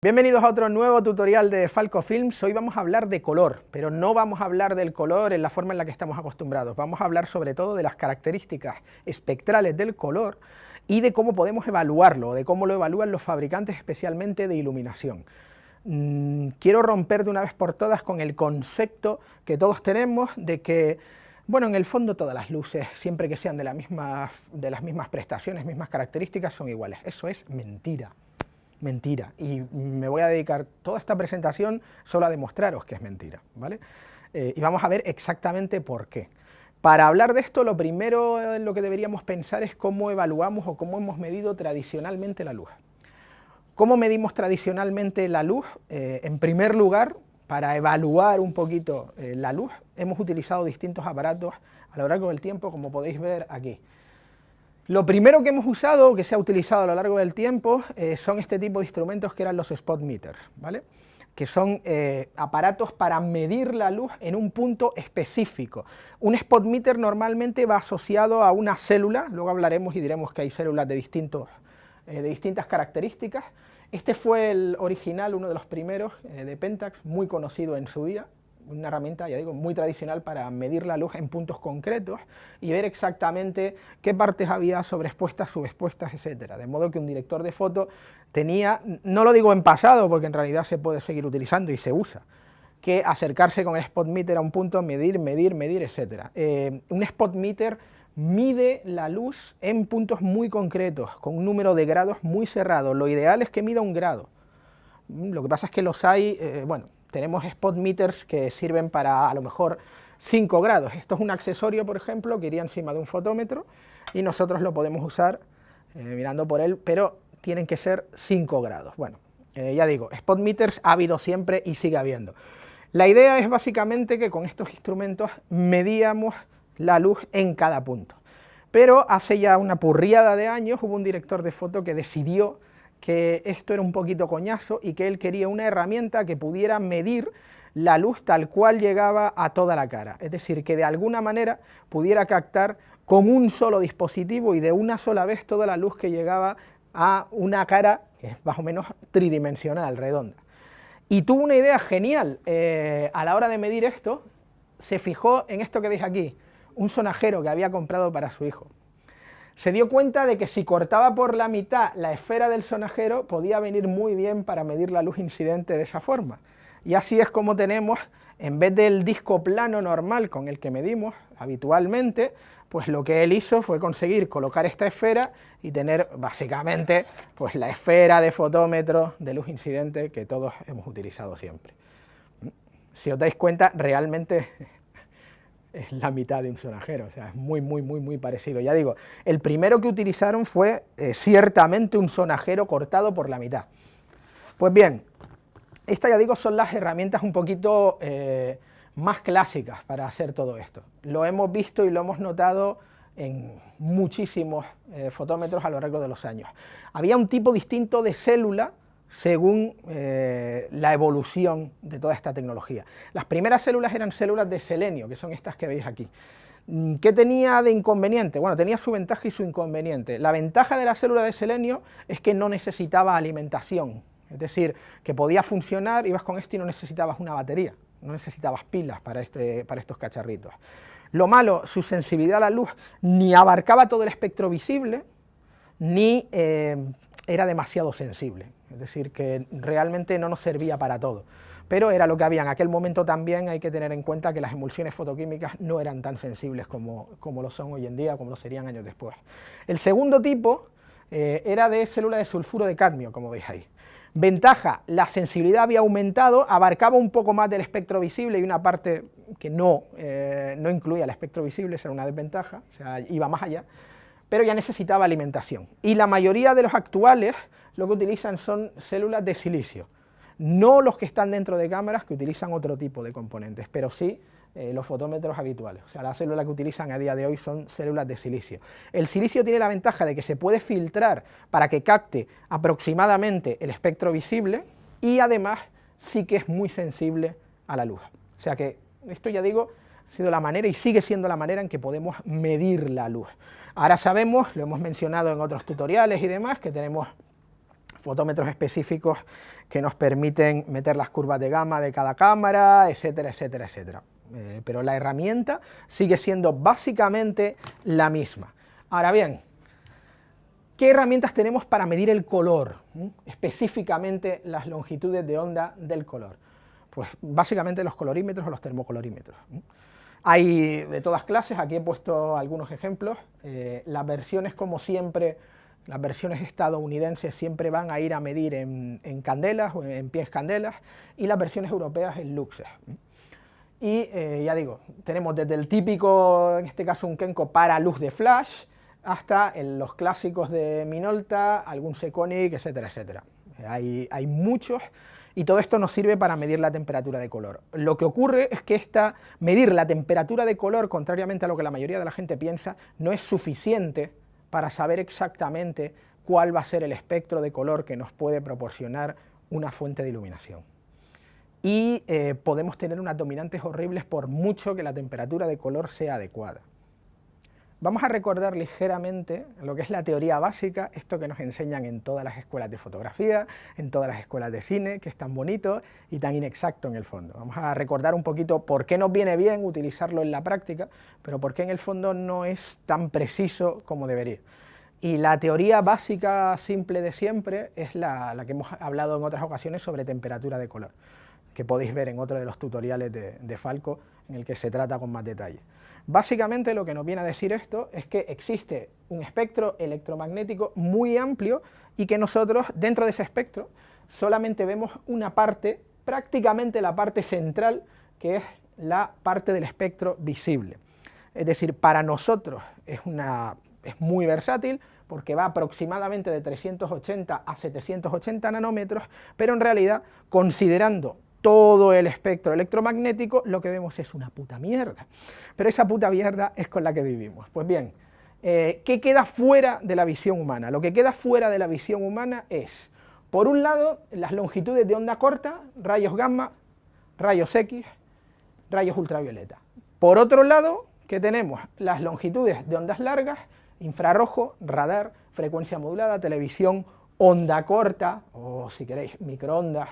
Bienvenidos a otro nuevo tutorial de Falco Films. Hoy vamos a hablar de color, pero no vamos a hablar del color en la forma en la que estamos acostumbrados. Vamos a hablar sobre todo de las características espectrales del color y de cómo podemos evaluarlo, de cómo lo evalúan los fabricantes especialmente de iluminación. Quiero romper de una vez por todas con el concepto que todos tenemos de que, bueno, en el fondo todas las luces, siempre que sean de las mismas prestaciones, mismas características, son iguales. Eso es mentira. Mentira, y me voy a dedicar toda esta presentación solo a demostraros que es mentira, ¿vale? Y vamos a ver exactamente por qué. Para hablar de esto, lo primero en lo que deberíamos pensar es cómo evaluamos o cómo hemos medido tradicionalmente la luz. ¿Cómo medimos tradicionalmente la luz? En primer lugar, para evaluar un poquito la luz, hemos utilizado distintos aparatos a lo largo del tiempo, como podéis ver aquí. Lo primero que hemos usado, que se ha utilizado a lo largo del tiempo, son este tipo de instrumentos que eran los spot meters, ¿vale? Que son aparatos para medir la luz en un punto específico. Un spot meter normalmente va asociado a una célula, luego hablaremos y diremos que hay células de distintas características. Este fue el original, uno de los primeros de Pentax, muy conocido en su día. Una herramienta, ya digo, muy tradicional para medir la luz en puntos concretos y ver exactamente qué partes había sobreexpuestas, subexpuestas, etcétera. De modo que un director de foto tenía, no lo digo en pasado porque en realidad se puede seguir utilizando y se usa, que acercarse con el spot meter a un punto, medir, etcétera. Un spot meter mide la luz en puntos muy concretos, con un número de grados muy cerrado. Lo ideal es que mida 1 grado. Lo que pasa es que los hay, bueno, tenemos spot meters que sirven para a lo mejor 5 grados. Esto es un accesorio, por ejemplo, que iría encima de un fotómetro y nosotros lo podemos usar mirando por él, pero tienen que ser 5 grados. Bueno, ya digo, spot meters ha habido siempre y sigue habiendo. La idea es básicamente que con estos instrumentos medíamos la luz en cada punto. Pero hace ya una purriada de años hubo un director de foto que decidió que esto era un poquito coñazo y que él quería una herramienta que pudiera medir la luz tal cual llegaba a toda la cara, es decir, que de alguna manera pudiera captar con un solo dispositivo y de una sola vez toda la luz que llegaba a una cara que es más o menos tridimensional, redonda. Y tuvo una idea genial, a la hora de medir esto, se fijó en esto que veis aquí, un sonajero que había comprado para su hijo. Se dio cuenta de que si cortaba por la mitad la esfera del sonajero, podía venir muy bien para medir la luz incidente de esa forma. Y así es como tenemos, en vez del disco plano normal con el que medimos habitualmente, pues lo que él hizo fue conseguir colocar esta esfera y tener básicamente pues la esfera de fotómetro de luz incidente que todos hemos utilizado siempre. Si os dais cuenta, realmente es la mitad de un sonajero, o sea, es muy parecido. Ya digo, el primero que utilizaron fue ciertamente un sonajero cortado por la mitad. Pues bien, estas, ya digo, son las herramientas un poquito más clásicas para hacer todo esto. Lo hemos visto y lo hemos notado en muchísimos fotómetros a lo largo de los años. Había un tipo distinto de célula según la evolución de toda esta tecnología. Las primeras células eran células de selenio, que son estas que veis aquí. ¿Qué tenía de inconveniente? Bueno, tenía su ventaja y su inconveniente. La ventaja de la célula de selenio es que no necesitaba alimentación, es decir, que podía funcionar, ibas con esto y no necesitabas una batería, no necesitabas pilas para estos cacharritos. Lo malo, su sensibilidad a la luz ni abarcaba todo el espectro visible, ni era demasiado sensible, es decir, que realmente no nos servía para todo, pero era lo que había en aquel momento. También hay que tener en cuenta que las emulsiones fotoquímicas no eran tan sensibles como lo son hoy en día, como lo serían años después. El segundo tipo era de célula de sulfuro de cadmio, como veis ahí. Ventaja, la sensibilidad había aumentado, abarcaba un poco más del espectro visible y una parte que no incluía el espectro visible, esa era una desventaja, o sea, iba más allá, pero ya necesitaba alimentación. Y la mayoría de los actuales lo que utilizan son células de silicio, no los que están dentro de cámaras que utilizan otro tipo de componentes, pero sí los fotómetros habituales. O sea, las células que utilizan a día de hoy son células de silicio. El silicio tiene la ventaja de que se puede filtrar para que capte aproximadamente el espectro visible y además sí que es muy sensible a la luz. O sea que esto, ya digo, ha sido la manera y sigue siendo la manera en que podemos medir la luz. Ahora sabemos, lo hemos mencionado en otros tutoriales y demás, que tenemos fotómetros específicos que nos permiten meter las curvas de gamma de cada cámara, etcétera, etcétera, etcétera. Pero la herramienta sigue siendo básicamente la misma. Ahora bien, ¿qué herramientas tenemos para medir el color? Específicamente las longitudes de onda del color. Pues básicamente los colorímetros o los termocolorímetros. Hay de todas clases, aquí he puesto algunos ejemplos. Las versiones, como siempre, las versiones estadounidenses siempre van a ir a medir en candelas o en pies candelas, y las versiones europeas en luxes. Y ya digo, tenemos desde el típico, en este caso un Kenko para luz de flash, hasta los clásicos de Minolta, algún Sekonic, etcétera, etcétera. Hay muchos, y todo esto nos sirve para medir la temperatura de color. Lo que ocurre es que medir la temperatura de color, contrariamente a lo que la mayoría de la gente piensa, no es suficiente para saber exactamente cuál va a ser el espectro de color que nos puede proporcionar una fuente de iluminación. Y podemos tener unas dominantes horribles por mucho que la temperatura de color sea adecuada. Vamos a recordar ligeramente lo que es la teoría básica, esto que nos enseñan en todas las escuelas de fotografía, en todas las escuelas de cine, que es tan bonito y tan inexacto en el fondo. Vamos a recordar un poquito por qué nos viene bien utilizarlo en la práctica, pero por qué en el fondo no es tan preciso como debería. Y la teoría básica simple de siempre es la que hemos hablado en otras ocasiones sobre temperatura de color, que podéis ver en otro de los tutoriales de Falco, en el que se trata con más detalle. Básicamente lo que nos viene a decir esto es que existe un espectro electromagnético muy amplio y que nosotros, dentro de ese espectro, solamente vemos una parte, prácticamente la parte central, que es la parte del espectro visible. Es decir, para nosotros es muy versátil, porque va aproximadamente de 380 a 780 nanómetros, pero en realidad, considerando todo el espectro electromagnético, lo que vemos es una puta mierda. Pero esa puta mierda es con la que vivimos. Pues bien, ¿qué queda fuera de la visión humana? Lo que queda fuera de la visión humana es, por un lado, las longitudes de onda corta, rayos gamma, rayos X, rayos ultravioleta. Por otro lado, ¿qué tenemos? Las longitudes de ondas largas, infrarrojo, radar, frecuencia modulada, televisión, onda corta, o si queréis, microondas,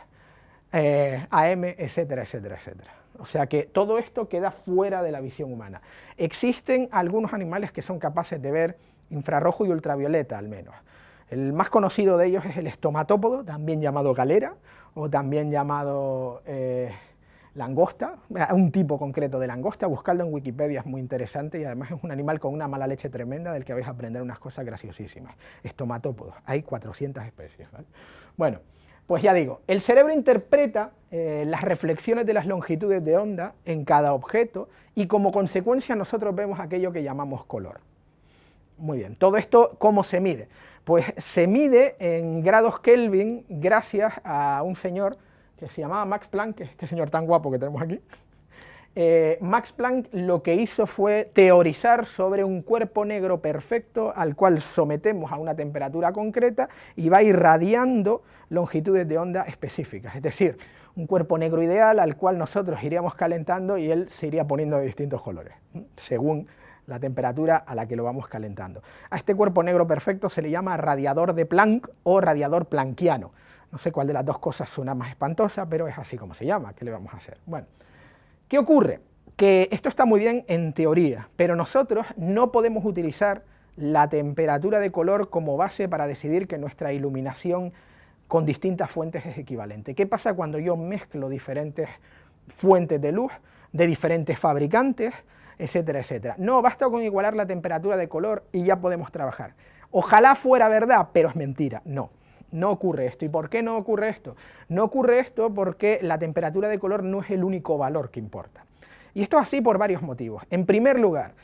AM, etcétera, etcétera, etcétera. O sea que todo esto queda fuera de la visión humana. Existen algunos animales que son capaces de ver infrarrojo y ultravioleta, al menos. El más conocido de ellos es el estomatópodo, también llamado galera, o también llamado langosta, un tipo concreto de langosta. Buscarlo en Wikipedia, es muy interesante, y además es un animal con una mala leche tremenda del que vais a aprender unas cosas graciosísimas. Estomatópodos, hay 400 especies, ¿vale? Bueno, pues ya digo, el cerebro interpreta las reflexiones de las longitudes de onda en cada objeto, y como consecuencia nosotros vemos aquello que llamamos color. Muy bien, todo esto, ¿cómo se mide? Pues se mide en grados Kelvin gracias a un señor que se llamaba Max Planck, que es este señor tan guapo que tenemos aquí. Max Planck lo que hizo fue teorizar sobre un cuerpo negro perfecto al cual sometemos a una temperatura concreta y va irradiando longitudes de onda específicas, es decir, un cuerpo negro ideal al cual nosotros iríamos calentando y él se iría poniendo de distintos colores, según la temperatura a la que lo vamos calentando. A este cuerpo negro perfecto se le llama radiador de Planck o radiador planckiano. No sé cuál de las dos cosas suena más espantosa, pero es así como se llama. ¿Qué le vamos a hacer? Bueno, ¿qué ocurre? Que esto está muy bien en teoría, pero nosotros no podemos utilizar la temperatura de color como base para decidir que nuestra iluminación con distintas fuentes es equivalente. ¿Qué pasa cuando yo mezclo diferentes fuentes de luz de diferentes fabricantes, etcétera, etcétera? No, basta con igualar la temperatura de color y ya podemos trabajar. Ojalá fuera verdad, pero es mentira. No, no ocurre esto. ¿Y por qué no ocurre esto? No ocurre esto porque la temperatura de color no es el único valor que importa. Y esto es así por varios motivos. En primer lugar,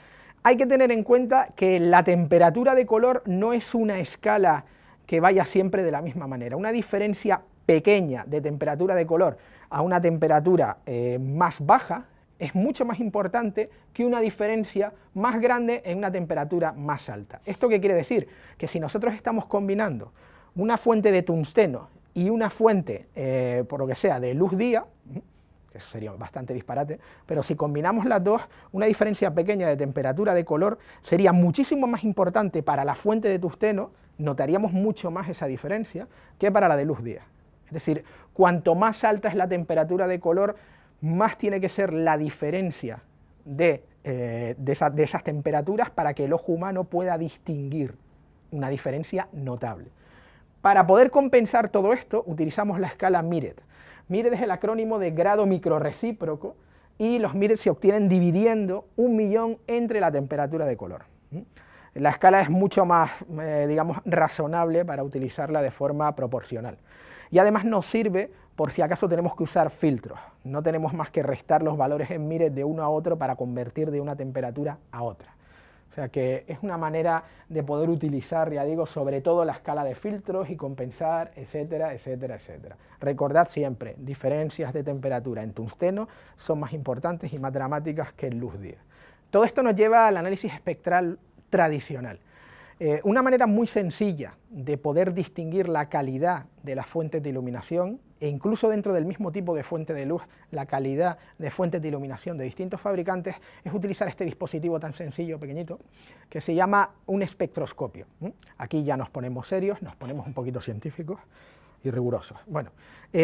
hay que tener en cuenta que la temperatura de color no es una escala que vaya siempre de la misma manera. Una diferencia pequeña de temperatura de color a una temperatura más baja es mucho más importante que una diferencia más grande en una temperatura más alta. ¿Esto qué quiere decir? Que si nosotros estamos combinando una fuente de tungsteno y una fuente, por lo que sea, de luz día, que eso sería bastante disparate, pero si combinamos las dos, una diferencia pequeña de temperatura de color sería muchísimo más importante para la fuente de tungsteno, notaríamos mucho más esa diferencia, que para la de luz día. Es decir, cuanto más alta es la temperatura de color, más tiene que ser la diferencia de esas temperaturas para que el ojo humano pueda distinguir una diferencia notable. Para poder compensar todo esto, utilizamos la escala Miret. Miret es el acrónimo de grado microrrecíproco y los Miret se obtienen dividiendo 1.000.000 entre la temperatura de color. La escala es mucho más, digamos, razonable para utilizarla de forma proporcional. Y además nos sirve por si acaso tenemos que usar filtros. No tenemos más que restar los valores en Miret de uno a otro para convertir de una temperatura a otra. O sea que es una manera de poder utilizar, ya digo, sobre todo la escala de filtros y compensar, etcétera, etcétera, etcétera. Recordad siempre, diferencias de temperatura en tungsteno son más importantes y más dramáticas que en luz día. Todo esto nos lleva al análisis espectral tradicional. Una manera muy sencilla de poder distinguir la calidad de las fuentes de iluminación, e incluso dentro del mismo tipo de fuente de luz, la calidad de fuentes de iluminación de distintos fabricantes, es utilizar este dispositivo tan sencillo, pequeñito, que se llama un espectroscopio. Aquí ya nos ponemos serios, nos ponemos un poquito científicos y rigurosos. Bueno,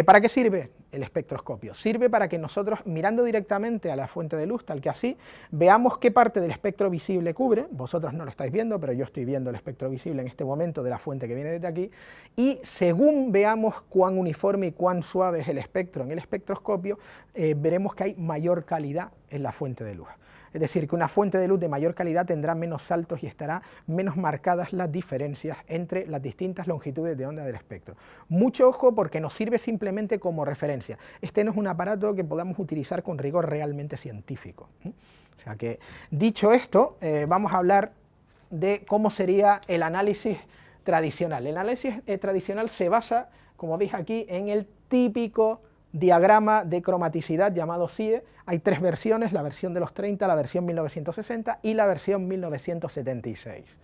¿para qué sirve el espectroscopio? Sirve para que nosotros, mirando directamente a la fuente de luz, tal que así, veamos qué parte del espectro visible cubre. Vosotros no lo estáis viendo, pero yo estoy viendo el espectro visible en este momento de la fuente que viene desde aquí, y según veamos cuán uniforme y cuán suave es el espectro en el espectroscopio, veremos que hay mayor calidad en la fuente de luz. Es decir, que una fuente de luz de mayor calidad tendrá menos saltos y estará menos marcadas las diferencias entre las distintas longitudes de onda del espectro. Mucho ojo porque nos sirve simplemente como referencia. Este no es un aparato que podamos utilizar con rigor realmente científico. O sea que, dicho esto, vamos a hablar de cómo sería el análisis tradicional. El análisis tradicional se basa, como dije aquí, en el típico diagrama de cromaticidad llamado SIE. Hay tres versiones, la versión de los 30, la versión 1960 y la versión 1976.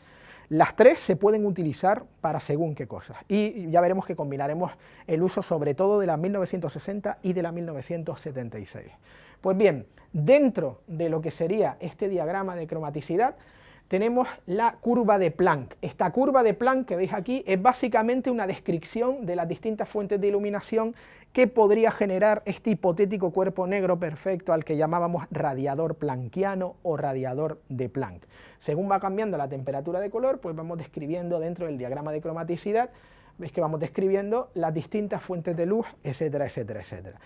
Las tres se pueden utilizar para según qué cosas, y ya veremos que combinaremos el uso sobre todo de la 1960 y de la 1976. Pues bien, dentro de lo que sería este diagrama de cromaticidad, tenemos la curva de Planck. Esta curva de Planck que veis aquí es básicamente una descripción de las distintas fuentes de iluminación que podría generar este hipotético cuerpo negro perfecto al que llamábamos radiador planckiano o radiador de Planck. Según va cambiando la temperatura de color, pues vamos describiendo dentro del diagrama de cromaticidad, veis que vamos describiendo las distintas fuentes de luz, etcétera, etcétera, etcétera.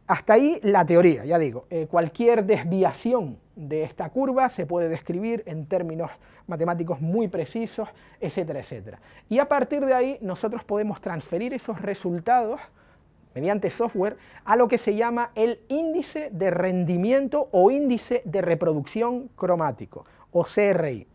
Hasta ahí la teoría, ya digo, cualquier desviación de esta curva se puede describir en términos matemáticos muy precisos, etcétera, etcétera. Y a partir de ahí nosotros podemos transferir esos resultados mediante software a lo que se llama el índice de rendimiento o índice de reproducción cromático, o CRI.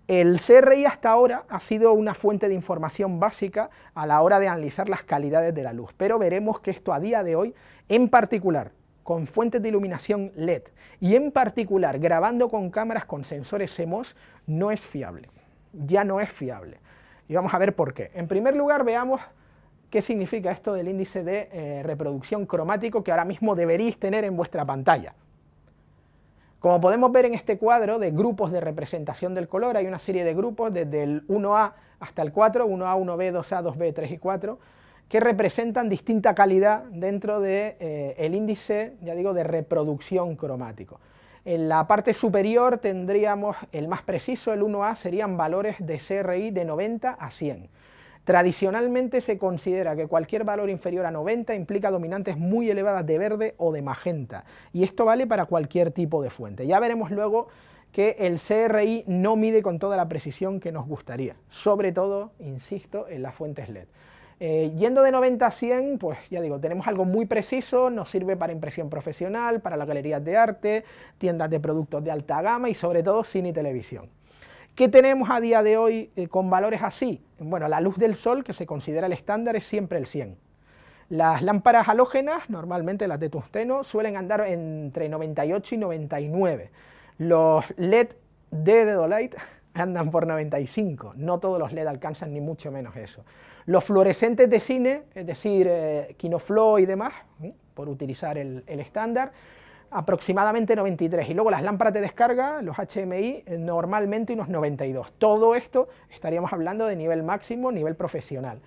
El CRI hasta ahora ha sido una fuente de información básica a la hora de analizar las calidades de la luz, pero veremos que esto a día de hoy, en particular con fuentes de iluminación LED y en particular grabando con cámaras con sensores CMOS, no es fiable, ya no es fiable. Y vamos a ver por qué. En primer lugar, veamos qué significa esto del índice de reproducción cromático que ahora mismo deberéis tener en vuestra pantalla. Como podemos ver en este cuadro de grupos de representación del color, hay una serie de grupos desde el 1A hasta el 4, 1A, 1B, 2A, 2B, 3 y 4, que representan distinta calidad dentro del índice, ya digo, de reproducción cromático. En la parte superior tendríamos el más preciso, el 1A, serían valores de CRI de 90 a 100. Tradicionalmente se considera que cualquier valor inferior a 90 implica dominantes muy elevadas de verde o de magenta, y esto vale para cualquier tipo de fuente. Ya veremos luego que el CRI no mide con toda la precisión que nos gustaría, sobre todo, insisto, en las fuentes LED. Yendo de 90 a 100, pues ya digo, tenemos algo muy preciso, nos sirve para impresión profesional, para las galerías de arte, tiendas de productos de alta gama y sobre todo cine y televisión. ¿Qué tenemos a día de hoy con valores así? Bueno, la luz del sol, que se considera el estándar, es siempre el 100. Las lámparas halógenas, normalmente las de tungsteno, suelen andar entre 98 y 99. Los LED de Dedolight andan por 95, no todos los LED alcanzan ni mucho menos eso. Los fluorescentes de cine, es decir, Kinoflow y demás, por utilizar el estándar, aproximadamente 93, y luego las lámparas de descarga, los HMI, normalmente unos 92. Todo esto estaríamos hablando de nivel máximo, nivel profesional.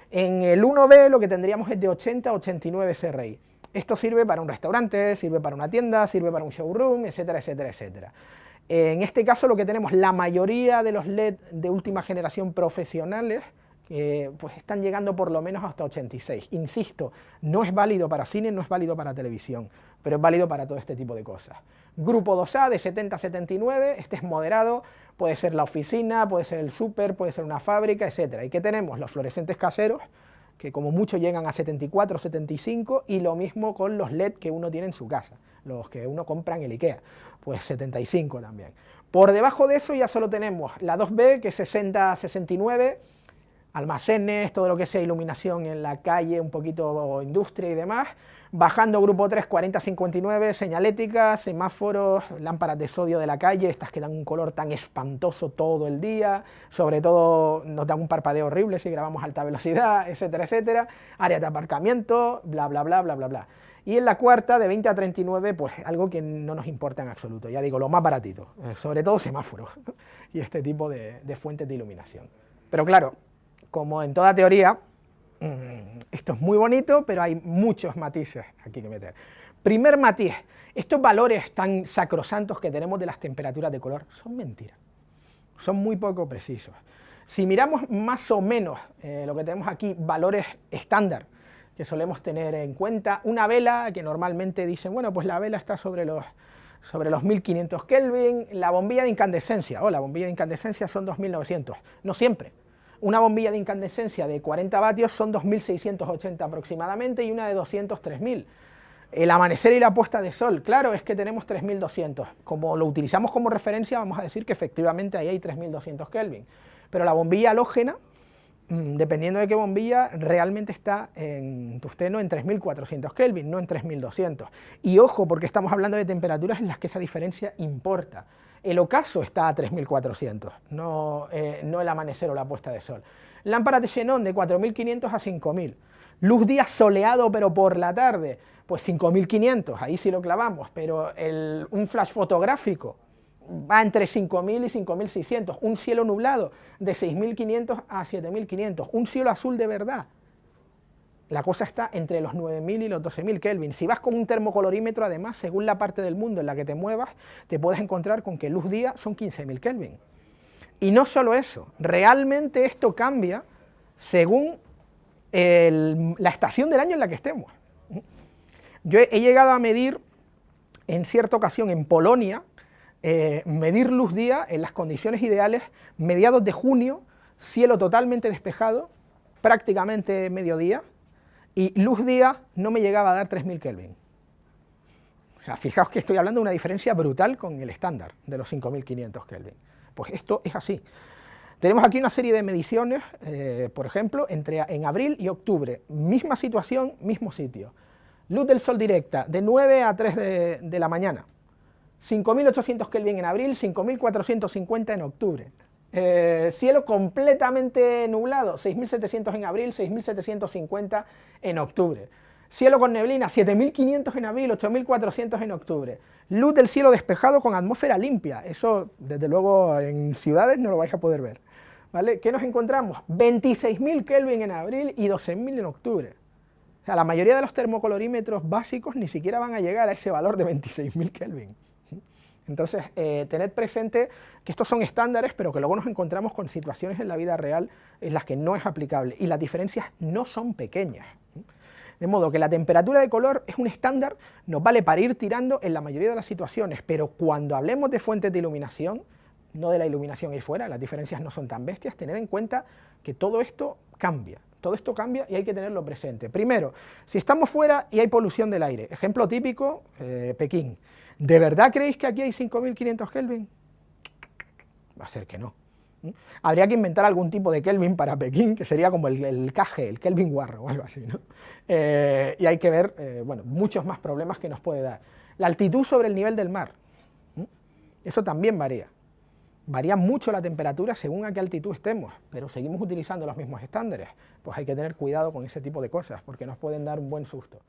En el 1B lo que tendríamos es de 80 a 89 CRI. Esto sirve para un restaurante, sirve para una tienda, sirve para un showroom, etcétera, etcétera, etcétera. En este caso lo que tenemos, la mayoría de los LED de última generación profesionales, pues están llegando por lo menos hasta 86. Insisto, no es válido para cine, no es válido para televisión, pero es válido para todo este tipo de cosas. Grupo 2A de 70 a 79, este es moderado, puede ser la oficina, puede ser el súper, puede ser una fábrica, etcétera. ¿Y qué tenemos? Los fluorescentes caseros, que como mucho llegan a 74 o 75, y lo mismo con los LED que uno tiene en su casa, los que uno compra en el IKEA, pues 75 también. Por debajo de eso ya solo tenemos la 2B, que es 60 a 69, almacenes, todo lo que sea iluminación en la calle, un poquito industria y demás. Bajando grupo 3, 40-59, señalética, semáforos, lámparas de sodio de la calle, estas que dan un color tan espantoso todo el día, sobre todo nos dan un parpadeo horrible si grabamos a alta velocidad, etcétera, etcétera. Áreas de aparcamiento, bla, bla, bla, bla, bla, bla. Y en la cuarta, de 20 a 39, pues algo que no nos importa en absoluto, ya digo, lo más baratito, sobre todo semáforos y este tipo de fuentes de iluminación. Pero claro, como en toda teoría, esto es muy bonito, pero hay muchos matices aquí que meter. Primer matiz, estos valores tan sacrosantos que tenemos de las temperaturas de color son mentiras, son muy poco precisos. Si miramos más o menos lo que tenemos aquí, valores estándar, que solemos tener en cuenta, una vela que normalmente dicen, bueno, pues la vela está sobre los 1500 Kelvin, la bombilla de incandescencia, la bombilla de incandescencia son 2900, no siempre. Una bombilla de incandescencia de 40 vatios son 2680 aproximadamente y una de 200, 3000. El amanecer y la puesta de sol, claro, es que tenemos 3200. Como lo utilizamos como referencia, vamos a decir que efectivamente ahí hay 3200 Kelvin. Pero la bombilla halógena, dependiendo de qué bombilla, realmente está en tungsteno en 3400 Kelvin, no en 3200. Y ojo, porque estamos hablando de temperaturas en las que esa diferencia importa. El ocaso está a 3400, no el amanecer o la puesta de sol. Lámparas de xenón de 4500 a 5000. Luz día soleado pero por la tarde, pues 5500, ahí sí lo clavamos, pero un flash fotográfico va entre 5000 y 5600. Un cielo nublado de 6500 a 7500. Un cielo azul de verdad. La cosa está entre los 9000 y los 12000 Kelvin. Si vas con un termocolorímetro, además, según la parte del mundo en la que te muevas, te puedes encontrar con que luz día son 15000 Kelvin. Y no solo eso, realmente esto cambia según la estación del año en la que estemos. Yo he llegado a medir, en cierta ocasión en Polonia, medir luz día en las condiciones ideales, mediados de junio, cielo totalmente despejado, prácticamente mediodía, y luz día no me llegaba a dar 3000 Kelvin. O sea, fijaos que estoy hablando de una diferencia brutal con el estándar de los 5500 Kelvin. Pues esto es así. Tenemos aquí una serie de mediciones, por ejemplo, en abril y octubre, misma situación, mismo sitio. Luz del sol directa, de 9 a 3 de la mañana. 5800 Kelvin en abril, 5450 en octubre. Cielo completamente nublado, 6700 en abril, 6750 en octubre. Cielo con neblina, 7500 en abril, 8400 en octubre. Luz del cielo despejado con atmósfera limpia, eso desde luego en ciudades no lo vais a poder ver, ¿vale? ¿Qué nos encontramos? 26.000 Kelvin en abril y 12.000 en octubre. O sea, la mayoría de los termocolorímetros básicos ni siquiera van a llegar a ese valor de 26.000 Kelvin. Entonces, tened presente que estos son estándares, pero que luego nos encontramos con situaciones en la vida real en las que no es aplicable, y las diferencias no son pequeñas. De modo que la temperatura de color es un estándar, nos vale para ir tirando en la mayoría de las situaciones, pero cuando hablemos de fuentes de iluminación, no de la iluminación ahí fuera, las diferencias no son tan bestias, tened en cuenta que todo esto cambia y hay que tenerlo presente. Primero, si estamos fuera y hay polución del aire, ejemplo típico, Pekín. ¿De verdad creéis que aquí hay 5500 Kelvin? Va a ser que no. Habría que inventar algún tipo de Kelvin para Pekín, que sería como el KG, el Kelvin Warro o algo así, ¿no? Y hay que ver, bueno, muchos más problemas que nos puede dar. La altitud sobre el nivel del mar, eso también varía. Varía mucho la temperatura según a qué altitud estemos, pero seguimos utilizando los mismos estándares. Pues hay que tener cuidado con ese tipo de cosas, porque nos pueden dar un buen susto.